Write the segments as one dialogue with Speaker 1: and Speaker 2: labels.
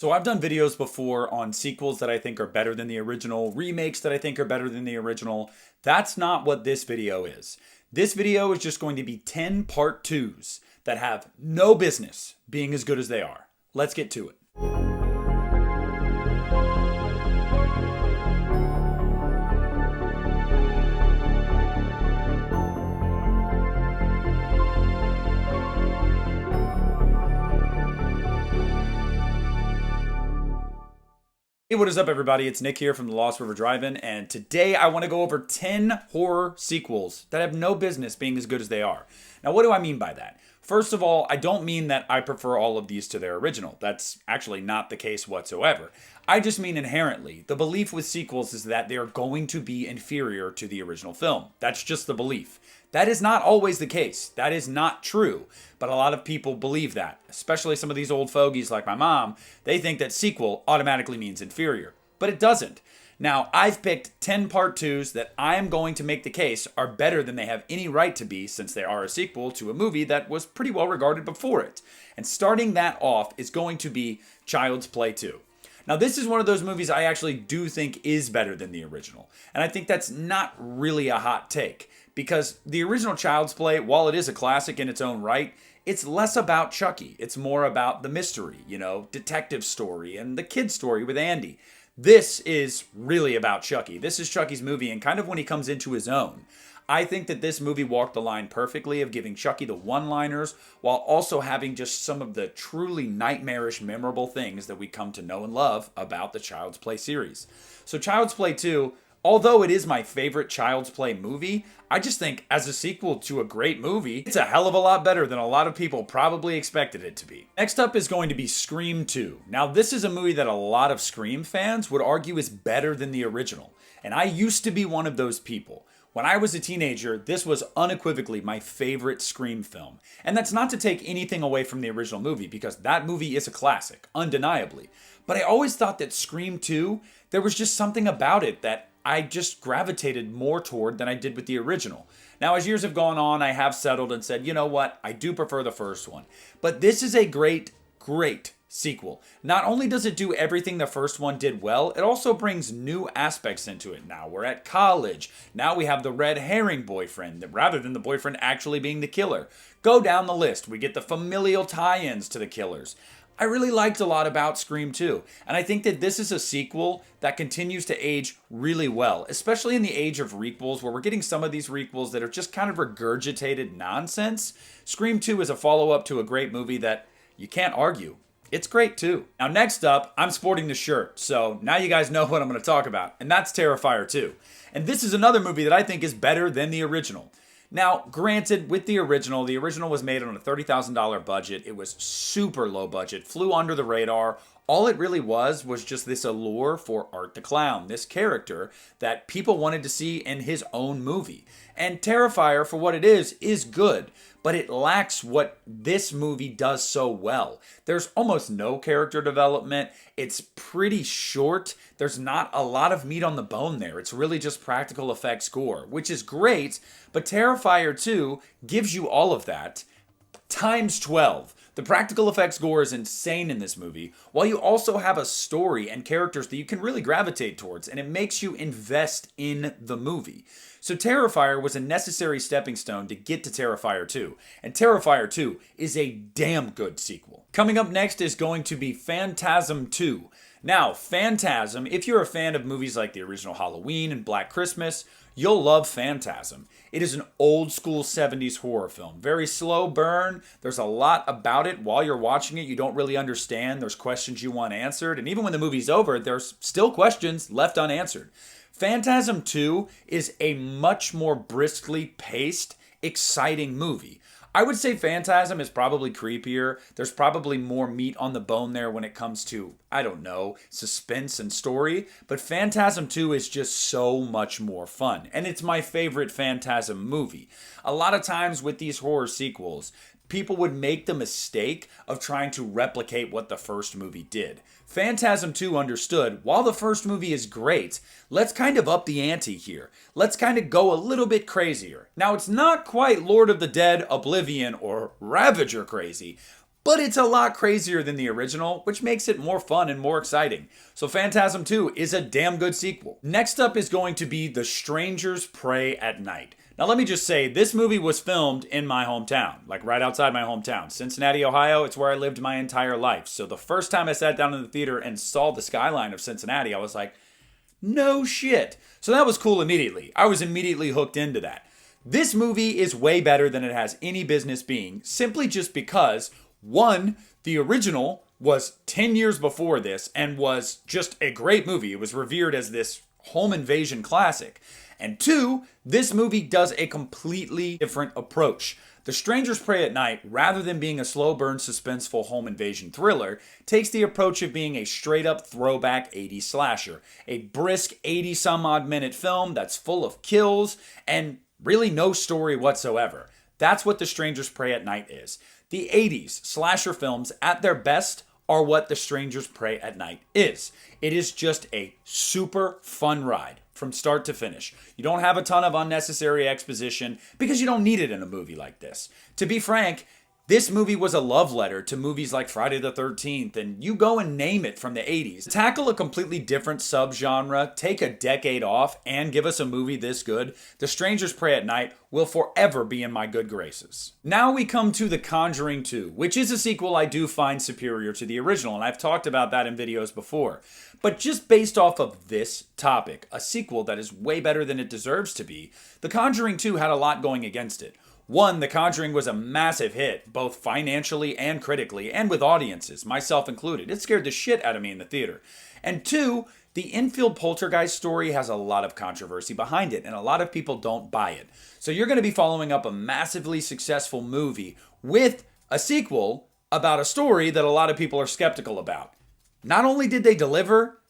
Speaker 1: So I've done videos before on sequels that I think are better than the original, remakes that I think are better than the original. That's not what this video is. This video is just going to be 10 part 2s that have no business being as good as they are. Let's get to it. Hey, what is up, everybody? It's Nick here from the Lost River Drive-In, and today I want to go over 10 horror sequels that have no business being as good as they are. Now, what do I mean by that? First of all, I don't mean that I prefer all of these to their original. That's actually not the case whatsoever. I just mean inherently, the belief with sequels is that they are going to be inferior to the original film. That's just the belief. That is not always the case. That is not true. But a lot of people believe that, especially some of these old fogies like my mom. They think that sequel automatically means inferior. But it doesn't. Now, I've picked 10 part 2s that I am going to make the case are better than they have any right to be, since they are a sequel to a movie that was pretty well regarded before it. And starting that off is going to be Child's Play 2. Now, this is one of those movies I actually do think is better than the original. And I think that's not really a hot take, because the original Child's Play, while it is a classic in its own right, it's less about Chucky. It's more about the mystery, detective story and the kid story with Andy. This is really about Chucky. This is Chucky's movie, and kind of when he comes into his own. I think that this movie walked the line perfectly of giving Chucky the one-liners while also having just some of the truly nightmarish, memorable things that we come to know and love about the Child's Play series. So Child's Play 2, although it is my favorite Child's Play movie, I just think as a sequel to a great movie, it's a hell of a lot better than a lot of people probably expected it to be. Next up is going to be Scream 2. Now, this is a movie that a lot of Scream fans would argue is better than the original, and I used to be one of those people. When I was a teenager, this was unequivocally my favorite Scream film. And that's not to take anything away from the original movie, because that movie is a classic, undeniably. But I always thought that Scream 2, there was just something about it that I just gravitated more toward than I did with the original. Now, as years have gone on, I have settled and said, you know what, I do prefer the first one. But this is a great sequel. Not only does it do everything the first one did well, it also brings new aspects into it. Now we're at college. Now we have the red herring boyfriend, rather than the boyfriend actually being the killer. Go down the list. We get the familial tie-ins to the killers. I really liked a lot about Scream 2, and I think that this is a sequel that continues to age really well, especially in the age of requels, where we're getting some of these requels that are just kind of regurgitated nonsense. Scream 2 is a follow-up to a great movie that you can't argue. It's great too. Now, next up, I'm sporting the shirt, so now you guys know what I'm going to talk about, and that's Terrifier 2. And this is another movie that I think is better than the original. Now, granted, with the original was made on a $30,000 budget. It was super low budget, flew under the radar. All it really was just this allure for Art the Clown, this character that people wanted to see in his own movie. And Terrifier, for what it is good, but it lacks what this movie does so well. There's almost no character development. It's pretty short. There's not a lot of meat on the bone there. It's really just practical effects gore, which is great, but Terrifier 2 gives you all of that times 12. The practical effects gore is insane in this movie, while you also have a story and characters that you can really gravitate towards, and it makes you invest in the movie. So Terrifier was a necessary stepping stone to get to Terrifier 2, and Terrifier 2 is a damn good sequel. Coming up next is going to be Phantasm II. Now, Phantasm, if you're a fan of movies like the original Halloween and Black Christmas, you'll love Phantasm. It is an old school 70s horror film. Very slow burn. There's a lot about it. While you're watching it, you don't really understand. There's questions you want answered. And even when the movie's over, there's still questions left unanswered. Phantasm 2 is a much more briskly paced, exciting movie. I would say Phantasm is probably creepier. There's probably more meat on the bone there when it comes to, suspense and story. But Phantasm 2 is just so much more fun. And it's my favorite Phantasm movie. A lot of times with these horror sequels, people would make the mistake of trying to replicate what the first movie did. Phantasm 2 understood, while the first movie is great, let's kind of up the ante here. Let's kind of go a little bit crazier. Now, it's not quite Lord of the Dead, Oblivion, or Ravager crazy, but it's a lot crazier than the original, which makes it more fun and more exciting. So Phantasm II is a damn good sequel. Next up is going to be The Strangers Prey at Night. Now let me just say, this movie was filmed in my hometown, like right outside my hometown. Cincinnati, Ohio, it's where I lived my entire life. So the first time I sat down in the theater and saw the skyline of Cincinnati, I was like, no shit. So that was cool immediately. I was immediately hooked into that. This movie is way better than it has any business being, simply just because, one, the original was 10 years before this and was just a great movie. It was revered as this home invasion classic. And two, this movie does a completely different approach. The Strangers Prey at Night, rather than being a slow burn, suspenseful home invasion thriller, takes the approach of being a straight up throwback 80s slasher. A brisk 80 some odd minute film that's full of kills and really no story whatsoever. That's what The Strangers Prey at Night is. The 80s slasher films at their best are what The Strangers Prey at Night is. It is just a super fun ride from start to finish. You don't have a ton of unnecessary exposition because you don't need it in a movie like this. To be frank, this movie was a love letter to movies like Friday the 13th, and you go and name it from the 80s. Tackle a completely different subgenre, take a decade off, and give us a movie this good, The Strangers Prey at Night will forever be in my good graces. Now we come to The Conjuring 2, which is a sequel I do find superior to the original, and I've talked about that in videos before. But just based off of this topic, a sequel that is way better than it deserves to be, The Conjuring 2 had a lot going against it. One, The Conjuring was a massive hit, both financially and critically, and with audiences, myself included. It scared the shit out of me in the theater. And two, the infield poltergeist story has a lot of controversy behind it, and a lot of people don't buy it. So you're going to be following up a massively successful movie with a sequel about a story that a lot of people are skeptical about. Not only did they deliver,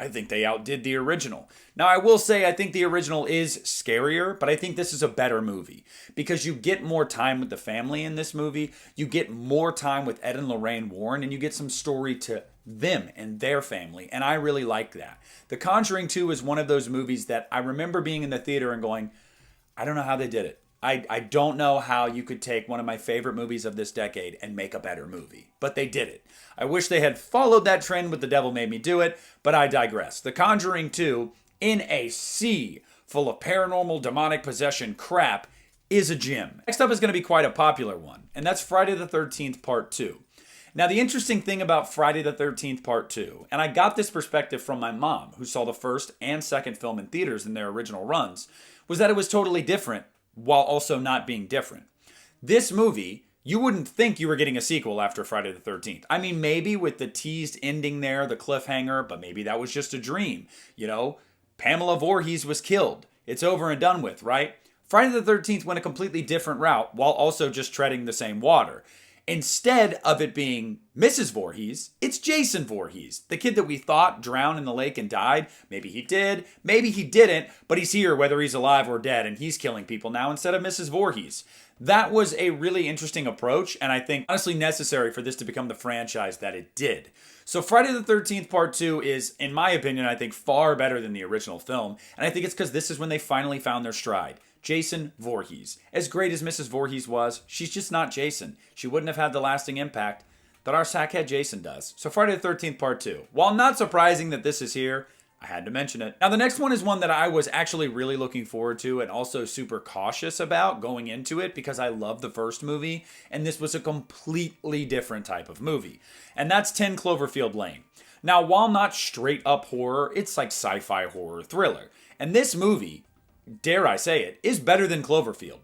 Speaker 1: I think they outdid the original. Now, I will say I think the original is scarier, but I think this is a better movie because you get more time with the family in this movie. You get more time with Ed and Lorraine Warren, and you get some story to them and their family, and I really like that. The Conjuring 2 is one of those movies that I remember being in the theater and going, I don't know how they did it. I don't know how you could take one of my favorite movies of this decade and make a better movie. But they did it. I wish they had followed that trend with The Devil Made Me Do It, but I digress. The Conjuring 2, in a sea full of paranormal demonic possession crap, is a gem. Next up is going to be quite a popular one, and that's Friday the 13th Part 2. Now, the interesting thing about Friday the 13th Part 2, and I got this perspective from my mom, who saw the first and second film in theaters in their original runs, was that it was totally different while also not being different. This movie, you wouldn't think you were getting a sequel after Friday the 13th. I mean, maybe with the teased ending there, the cliffhanger, but maybe that was just a dream. You know, Pamela Voorhees was killed. It's over and done with, right? Friday the 13th went a completely different route while also just treading the same water. Instead of it being Mrs. Voorhees, it's Jason Voorhees, the kid that we thought drowned in the lake and died. Maybe he did, maybe he didn't, but he's here whether he's alive or dead, and he's killing people now instead of Mrs. Voorhees. That was a really interesting approach, and I think honestly necessary for this to become the franchise that it did. So Friday the 13th Part 2 is, in my opinion, I think far better than the original film, and I think it's because this is when they finally found their stride. Jason Voorhees. As great as Mrs. Voorhees was, she's just not Jason. She wouldn't have had the lasting impact that our sackhead Jason does. So Friday the 13th Part 2. While not surprising that this is here, I had to mention it. Now the next one is one that I was actually really looking forward to and also super cautious about going into it because I love the first movie and this was a completely different type of movie. And that's 10 Cloverfield Lane. Now while not straight up horror, it's like sci-fi horror thriller. And this movie, dare I say it, is better than Cloverfield.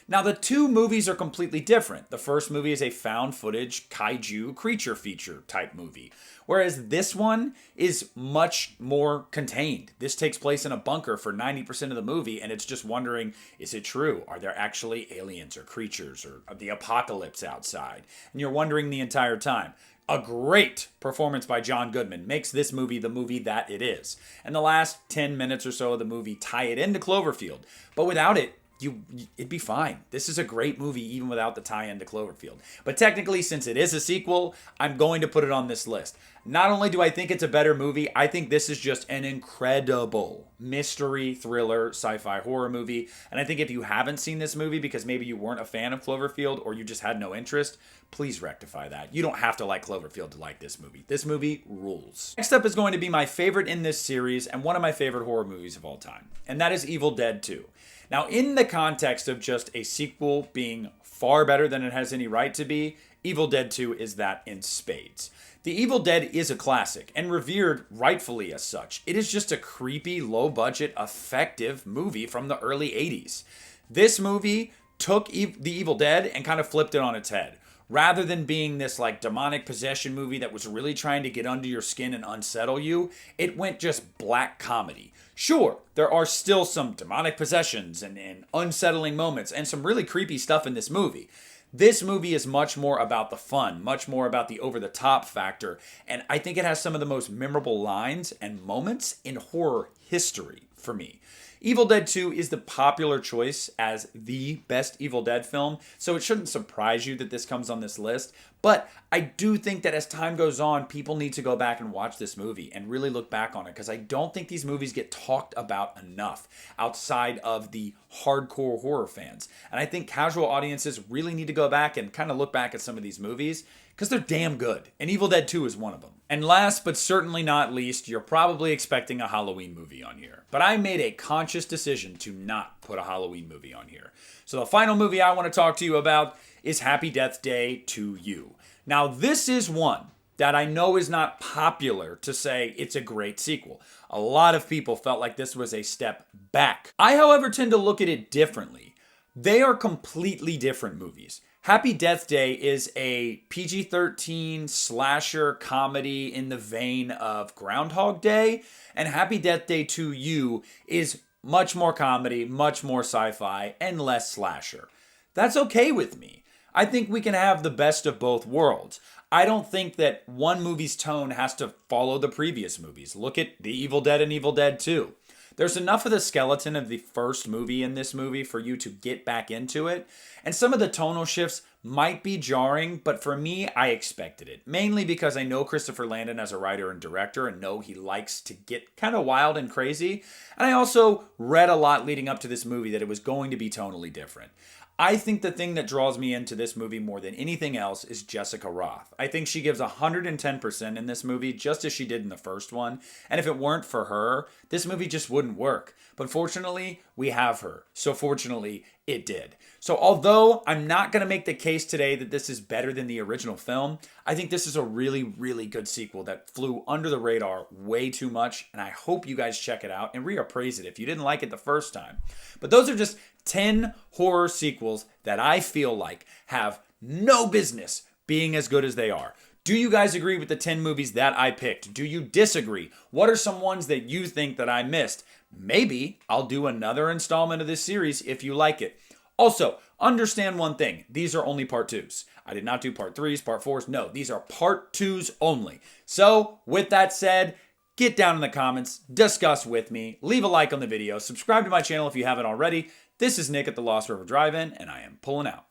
Speaker 1: Now, the two movies are completely different. The first movie is a found footage kaiju creature feature type movie, whereas this one is much more contained. This takes place in a bunker for 90% of the movie, and it's just wondering, is it true? Are there actually aliens or creatures or the apocalypse outside? And you're wondering the entire time. A great performance by John Goodman makes this movie the movie that it is. And the last 10 minutes or so of the movie tie it into Cloverfield. But without it, it'd be fine. This is a great movie even without the tie-in to Cloverfield. But technically, since it is a sequel, I'm going to put it on this list. Not only do I think it's a better movie, I think this is just an incredible mystery, thriller, sci-fi horror movie. And I think if you haven't seen this movie because maybe you weren't a fan of Cloverfield or you just had no interest, please rectify that. You don't have to like Cloverfield to like this movie. This movie rules. Next up is going to be my favorite in this series and one of my favorite horror movies of all time, and that is Evil Dead 2. Now, in the context of just a sequel being far better than it has any right to be, Evil Dead 2 is that in spades. The Evil Dead is a classic and revered rightfully as such. It is just a creepy, low-budget, effective movie from the early 80s. This movie took The Evil Dead and kind of flipped it on its head. Rather than being this like demonic possession movie that was really trying to get under your skin and unsettle you, it went just black comedy. Sure, there are still some demonic possessions and unsettling moments and some really creepy stuff in this movie. This movie is much more about the fun, much more about the over-the-top factor, and I think it has some of the most memorable lines and moments in horror history for me. Evil Dead 2 is the popular choice as the best Evil Dead film, so it shouldn't surprise you that this comes on this list. But I do think that as time goes on, people need to go back and watch this movie and really look back on it, because I don't think these movies get talked about enough outside of the hardcore horror fans. And I think casual audiences really need to go back and kind of look back at some of these movies, because they're damn good. And Evil Dead 2 is one of them. And last but certainly not least, you're probably expecting a Halloween movie on here. But I made a conscious decision to not put a Halloween movie on here. So the final movie I want to talk to you about is Happy Death Day 2U. Now, this is one that I know is not popular to say it's a great sequel. A lot of people felt like this was a step back. I, however, tend to look at it differently. They are completely different movies. Happy Death Day is a PG-13 slasher comedy in the vein of Groundhog Day, and Happy Death Day 2U is much more comedy, much more sci-fi, and less slasher. That's okay with me. I think we can have the best of both worlds. I don't think that one movie's tone has to follow the previous movies. Look at The Evil Dead and Evil Dead 2. There's enough of the skeleton of the first movie in this movie for you to get back into it. And some of the tonal shifts might be jarring, but for me, I expected it. Mainly because I know Christopher Landon as a writer and director and know he likes to get kind of wild and crazy. And I also read a lot leading up to this movie that it was going to be tonally different. I think the thing that draws me into this movie more than anything else is Jessica Roth. I think she gives 110% in this movie, just as she did in the first one. And if it weren't for her, this movie just wouldn't work. But fortunately, we have her. So fortunately, it did. So although I'm not going to make the case today that this is better than the original film, I think this is a really, really good sequel that flew under the radar way too much. And I hope you guys check it out and reappraise it if you didn't like it the first time. But those are just 10 horror sequels that I feel like have no business being as good as they are. Do you guys agree with the 10 movies that I picked? Do you disagree? What are some ones that you think that I missed? Maybe I'll do another installment of this series if you like it. Also, understand one thing. These are only part 2s. I did not do part 3s, part 4s. No, these are part 2s only. So, with that said, get down in the comments, discuss with me, leave a like on the video, subscribe to my channel if you haven't already. This is Nick at the Lost River Drive-In, and I am pulling out.